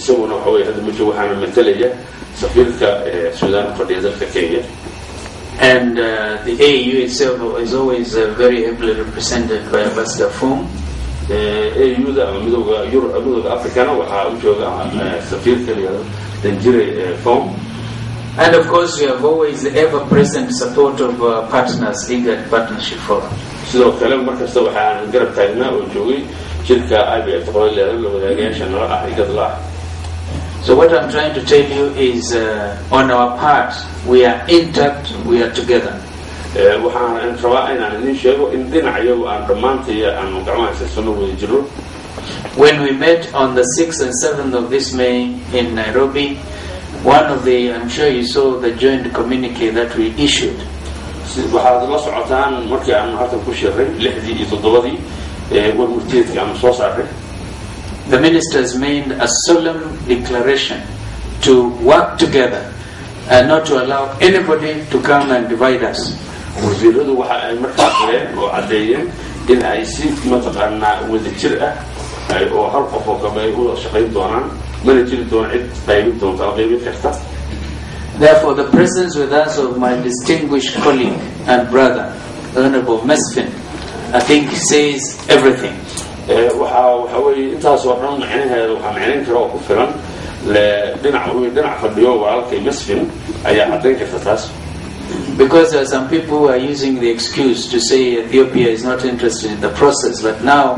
isaguna waxa weeye hadda ma joogo waxaana matalaya safiirka Suudaan fadhiyada Kenya. And the AU itself is always very heavily represented by Ambassador Fong. AU da midowga Europe midowga Africana waxa uu jooga safiirka Danjire Fong. And of course we have always the ever-present support of partners, IGAD Partnership Forum. sidoo kale markasta waxaan garab taagnaa oo joogay shirka IBF qolada la wadaagayaasha noo ah IGAD la. So what I'm trying to tell you is on our part we are intact, we are together. waxaan rabaa inaan idin sheego in dhinacayagu aan dhammaantay aan gacmaha sano wada jiro. When we met on the 6th and 7th of this May in Nairobi, one of the, I'm sure you saw the joint communique that we issued. waxaad la socotaan markii aan halkan ku sheegay 6 iyo 7 warmurtiyeedkii aan soo saaray. The ministers made a solemn declaration to work together and not to allow anybody to come and divide us. wasiiradu waxa ay markaa qoreen oo cadeeyeen in ay si mataqaanaa wada jir ah ay oo hal qof oo kale ay u shaqayn doonaan mana jiri doon cid qaybin doonta qaybin karta. Therefore, the presence with us of my distinguished colleague and brother, the Honorable Mesfin, I think says everything. waxa weeye intaas oo dhan macnaheedu waxa macnayn karo ku filan dhinac fadhiyo walaalkay Mesfin ayaa cadeyn karta taas. Because there are some people who are using the excuse to say Ethiopia is not interested in the process, but now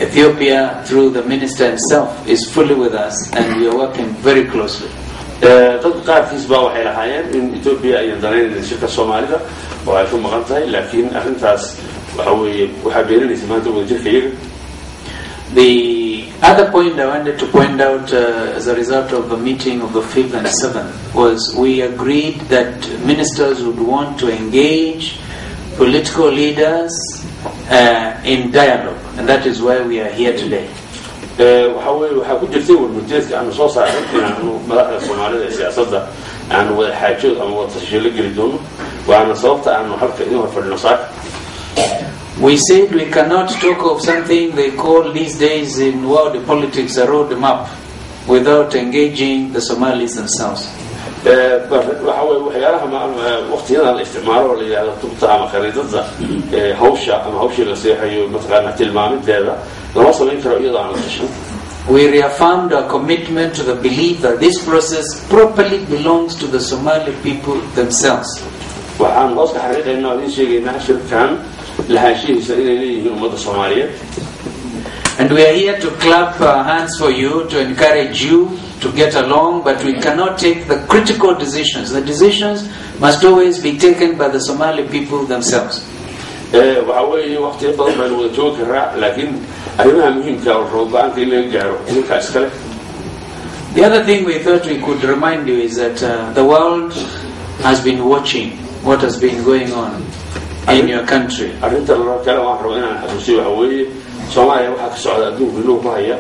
Ethiopia, through the minister himself, is fully with us and we are working very closely. dad qaarkiis baa waxay lahaayeen in Ethiopia ay danayeen shirka Soomaalida oo ay ku maqan tahay laakiin arrintaas waxa weeye waxa beeranaysa maanta wada jirka iyaga. The other point I wanted to point out as a result of the meeting of the 5th and 7th was we agreed that ministers would want to engage political leaders in dialogue, and that is why we are here today. waxa ku jirtay warmurtiyeedka aan soo saaray inaan madaxda Soomaalida ee siyaasadda aan wada xaajood ama wada tashiyo la geli doono waana sababta aan halka inuu fadhino saak. We said we cannot talk of something they call these days in world politics a road map without engaging the Somalis themselves. waxyaalaha waqtiyada la isticmaalo oo la yiraahdo tubta ama khariidada hawsha ama hawshii la seexayo mataqaana tilmaamadeeda lama samayn karo iyadoo aan la tashan. We reaffirmed our commitment to the belief that this process properly belongs to the Somali people themselves. waxaan hoos ka xariiqaynaa oo idin sheegaynaa shirkan lahaanshihiisa inay leeyihiin ummadda Soomaaliyeed. And we are here to clap our hands for you, to encourage you to get along, but we cannot take the critical decisions. The decisions must always be taken by the Somali people themselves. waxa weeye waqti badan baan wada joogi karaa laakiin arrimaha muhiimka ah oo go'aanka in laga gaaro idinka iskale. The other thing we thought we could remind you is that the world has been watching what has been going on in your country. arrinta la kala waan rabaa inaan xasuusiyo waxa weeye Soomaaliya waxa ka socda adduunka inuu ku haya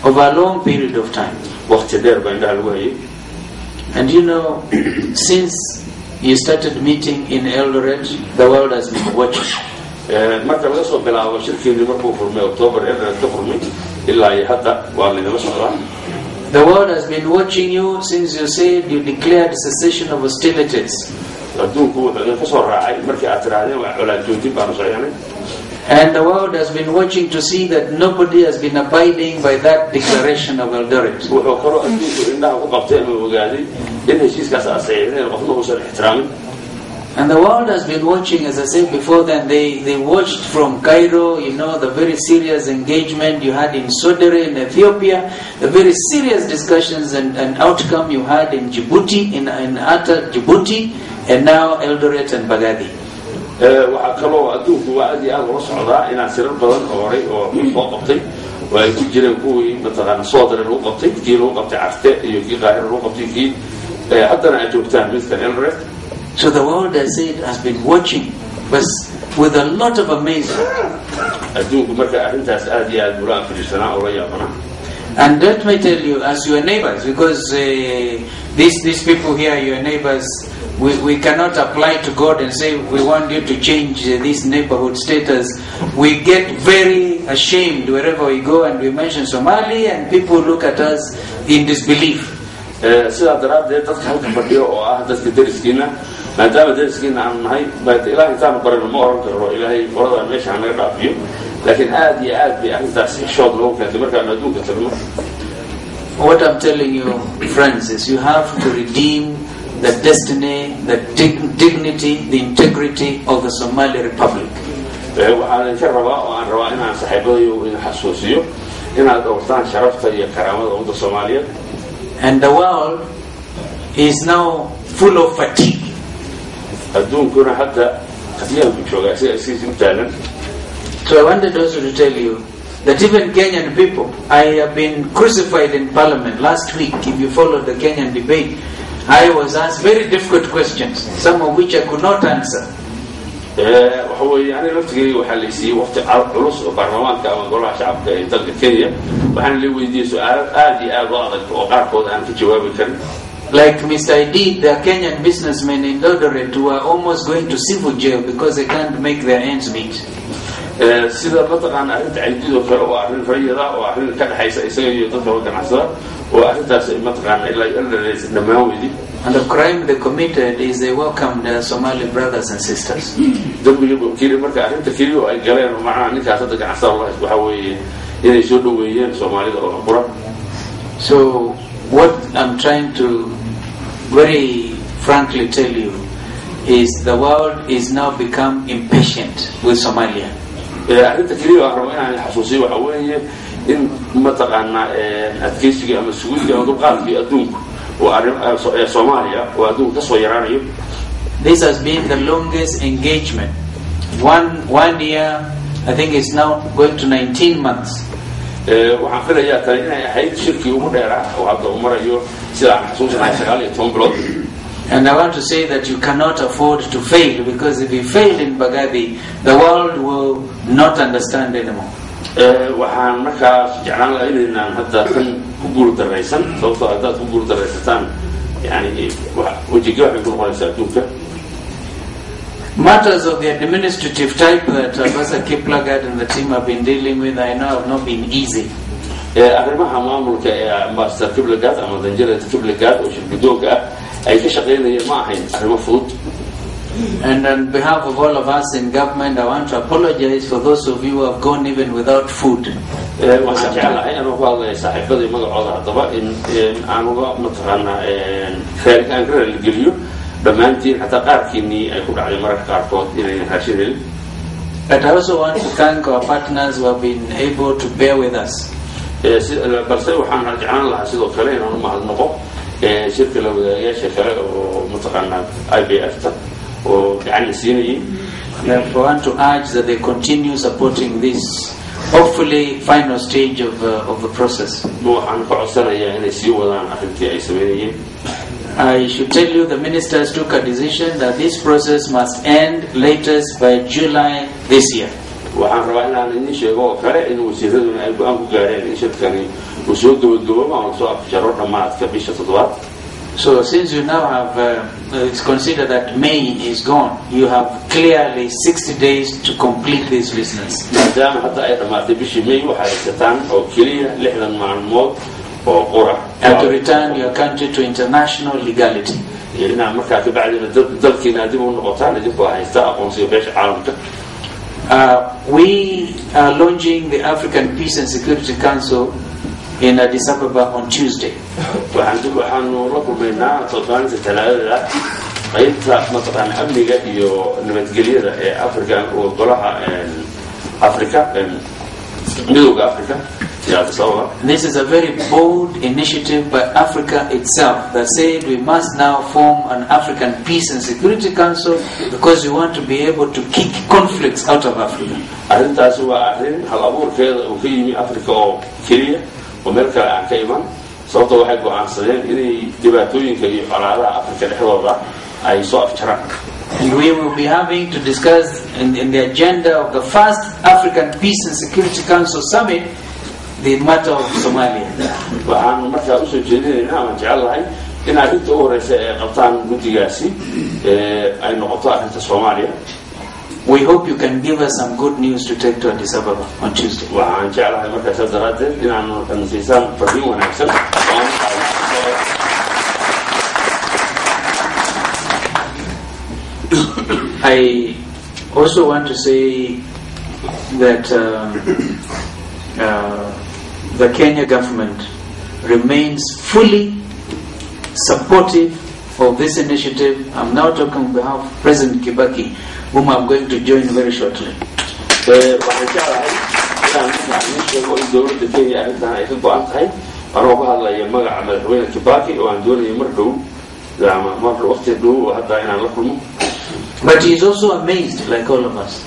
over a long period of time. waqti dheer baa inta lagu hayay. And you know, since you started meeting in Eldoret, the world has been watching. marka laga soo bilaabo shirkii markuu furmay October Eldoret ka furmay ilaa hadda waa la socdaa. The world has been watching you since you said you declared cessation of hostilities. adduunku wuxuu ka soo raacay markii aad tirahdeen waa colaad joojin baan soo yaanay. And the world has been watching to see that nobody has been abiding by that declaration of Eldoret. wuxuu koro adduunku indhaha ku qabtay ama ogaaday in heshiiskaas asaxeeyeen qofna uusan ixtiraamin. And the world has been watching, as I said before, then they watched from Cairo, you know, the very serious engagement you had in Sodere in Ethiopia, the very serious discussions and outcome you had in Djibouti, in Atta Djibouti, and now Eldoret and Baghdadi. waxa kaloo adduunku waa aad iyo aad ula socdaa inaan sirar badan oo horay oo soo qabtay oo ay ku jireen kuwii mataqaana Sodere lagu qabtay kii lagu qabtay Carte iyo kii Qaahiro lagu qabtay kii haddana ay joogtaan Mr. Eldoret. So the world, as I said, has been watching, but with a lot of amazement. And let me tell you, as your neighbors, because these people here, your neighbors, we cannot apply to God and say we want you to change this neighborhood status. We get very ashamed wherever we go and we mention Somali and people look at us in disbelief. sidaa daraaddeed dadka halkan fadhiyo oo ah dadka deriskiina maadaama deriskiina aan nahay baad ilaahay intaan baran ma oran karo ilaahay qorada meesha naga dhaafiyo laakiin aad iyo aad bay arrintaas shood loo keentay markaan adduunka tagno. What I'm telling you, friends, is you have to redeem the destiny, the dignity, the integrity of the Somali Republic. waxaan idinka rabaa oo aan rabaa inaan saaxiibadayo in xasuusiyo inaad dhowrtaan sharafta iyo karaamada ummadda Soomaaliyeed. And the world is now full of fatigue. adduunkuna hadda qadiyaanku joogaa si isu taagan. So I wanted also to tell you that even Kenyan people, I have been crucified in Parliament last week. If you followed the Kenyan debate, I was asked very difficult questions, some of which I could not answer. waxa weeye aniga laftigeyga waxaa la siiyey waqti culus oo baarlamaanka ama golaha shacabka ee dalka Kenya waxaana la weydiiyey su'aalo aad iyo aad u adag oo qaarkood aan ka jawaabi karin. Like Mr. Idi, the Kenyan businessmen in Eldoret who are almost going to civil jail because they can't make their ends meet. sida mataqaan arrinta caydidoo kale oo arrin rayada oo arrin ka dhaxaysa isaga iyo dadka ganacsada oo arrintaas mataqaan ilaa Eldoret dhammaan weydii. And the crime they committed is they welcomed their Somali brothers and sisters. dambiga kiri marka arrinta kiri oo ay galeen macna ninkaas dadka ganacsada waxa weeye inay soo dhaweeyeen Soomaalida oo qura. So what I'm trying to very frankly tell you is the world is now become impatient with Somalia. arrinta kiri oo rabo inaan xasuusiyo waxa weeye in mataqaana adkeysiga ama suudiga oo dulqaadkii adduunku Somalia oo adduunka soo yaraanayo. This has been the longest engagement. One year, I think it's now going to 19 months. waxaan filayaa tani inay ahayd shirkii ugu dheeraa oo hadda uu marayo sida aan xasuusanahay 19 bilood. And I want to say that you cannot afford to fail, because if you fail in Baghdadi, the world will not understand anymore. waxaan markaas jeclaan lahaa inaan hadda kan ku guuldaraysan sababtoo haddaad ku guuldaraysataan yani wajiga waxay ku noqonaysaa adduunka. Matters of the administrative type that Ambassador Kiplagat and the team have been dealing with, I know have not been easy. arrimaha maamulka ee Ambassador Kiplagat ama danjirada Kiplagat oo shirkadooga ah ay ka shaqeynayeen ma ahayn arrimo fudud. And on behalf of all of us in government, I want to apologize for those of you who have gone even without food. waxaan jeclahay inaan ku hadlayo saaxiibadii magacooda haddaba in aan uga mataqaana aan ka raaligeliyo dhammaantiin xataa qaarkiinii ay ku dhacday mararka qaarkood inaynan raashin helin. But I also want to thank our partners who have been able to bear with us. balse waxaan jeclaan lahaa sidoo kale inaan u mahadnaqo shirka la wadaagayaasha kale oo mataqaana IBF-ta oo gacan la siinayay. I want to urge that they continue supporting this hopefully final stage of the process. waxaan ka codsanayaa inay sii wadaan arrintii ay sameynayeen. I should tell you the ministers took a decision that this process must end latest by July this year. waxaan rabaa inaan idin sheego oo kale in wasiiraduna ay go-aan ku gaareen in shirkani uu soo gabagaboobo ama soo afjaro dhammaadka bisha 7. So since you now have, it's considered that May is gone, you have clearly 60 days to complete this business. maadaama hadda ay dhammaatay bishii May waxay haysataan oo keliya 60 maalmood oo qura. And to return your country to international legality. inaan markaa ka bacdina dalkiina dib u noqotaan idinkoo haysta aqoonsiga beesha caalamka. We are launching the African Peace and Security Council in Addis Ababa on Tuesday. waxaanu la kulmaynaa toddobaadka talaadada qaybta mataqaana amniga iyo nabadgelyada ee Afrika oo golaha Afrika midowga Afrika. This is a very bold initiative by Africa itself that said we must now form an African Peace and Security Council because we want to be able to kick conflicts out of Africa. arrintaas waa arrin hal abuurkeeda uu ka yimi Afrika oo keliya oo meel kale aan ka iman sababtoo waxay go'aansadeen inay dhibaatooyinka iyo colaadaha Afrika dhexdooda ay soo afjaraan. And we will be having to discuss in the agenda of the first African Peace and Security Council Summit the matter of Somalia. waxaan markaa usoo jeedinaynaa aan jecelahay in arrinta u horeysa ee qabtaan guddigaasi ay noqoto arrinta Soomaaliya. We hope you can give us some good news to take to Addis Ababa on Tuesday. waxaan jeclahay markaas daraaddeed inaanu kansiisaan fariin wanaagsan. I also want to say that the Kenya government remains fully supportive of this initiative. I'm now talking on behalf of President Kibaki, whom I'm going to join very shortly. But he is also amazed, like all of us.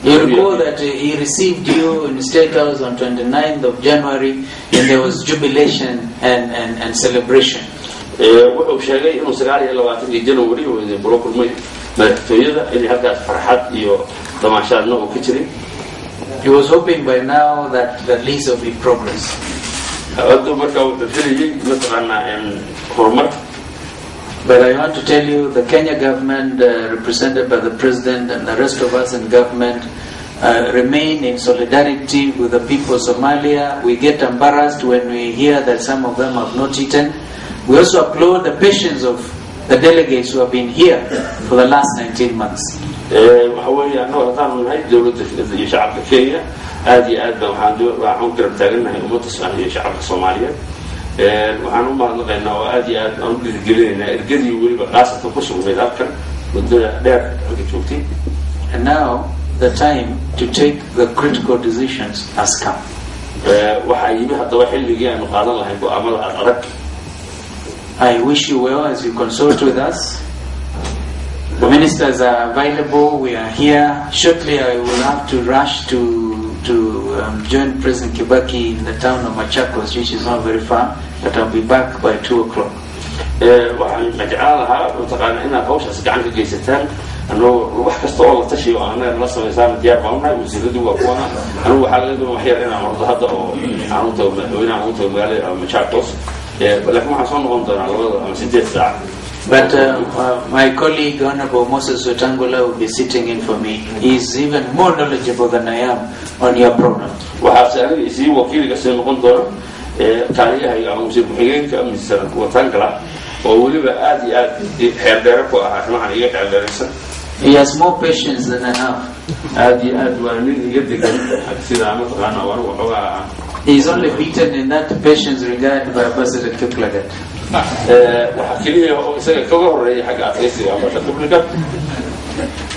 You recall that he received you in the State House on 29th of January, and there was jubilation and celebration. He was hoping by now that at least there will be progress. But I want to tell you, the Kenya government, represented by the President and the rest of us in government, remain in solidarity with the people of Somalia. We get embarrassed when we hear that some of them have not eaten. We also applaud the patience of the delegates who have been here for the last 19 months. And now the time to take the critical decisions has come. I wish you well as you consult with us. The ministers are available. We are here. Shortly I will have to rush to join President Kibaki in the town of Machakos, which is not very far, but I'll be back by 2 o'clock. But my colleague, Honorable Moses Wetangula, will be sitting in for me. He is even more knowledgeable than I am on your program. He has more patience than I have. He is only beaten in that patience regard by President Kiplagat.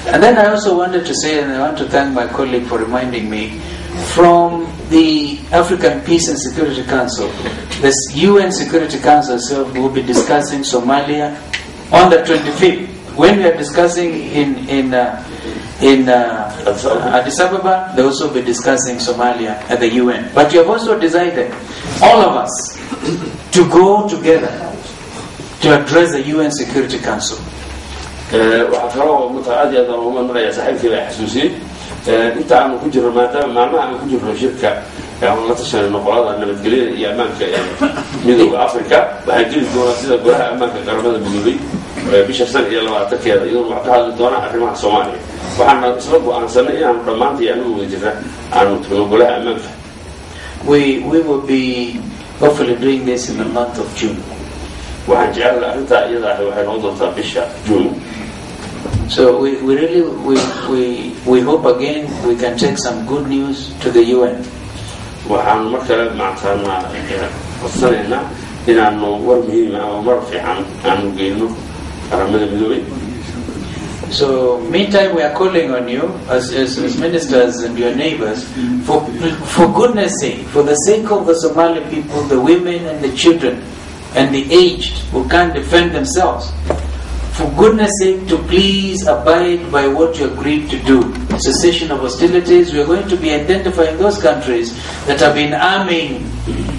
And then I also wanted to say, and I want to thank my colleague for reminding me, from the African Peace and Security Council, the UN Security Council itself will be discussing Somalia on the 25th. When we are discussing in Addis Ababa, they will also be discussing Somalia at the UN. But we have also decided, all of us, to go together to address the UN Security Council. We will be hopefully doing this in the month of June. So we really hope again we can take some good news to the UN. So meantime we are calling on you as ministers and your neighbors, for goodness sake, for the sake of the Somali people, the women and the children and the aged who can't defend themselves, for goodness sake, to please abide by what you agreed to do. Cessation of hostilities. We are going to be identifying those countries that have been arming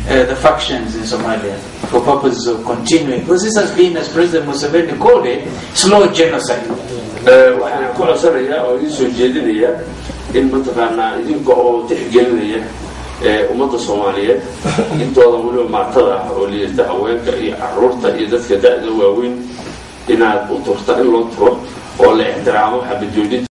the factions in Somalia for purposes of continuing. Because this has been, as President Museveni called it, slow genocide. ummadda Soomaaliyeed intooda waliba maatada oo liita haweenka iyo carruurta iyo dadka da'da waaweyn inaad u turta in loo turo oo la ixtiraamo xabad joojinta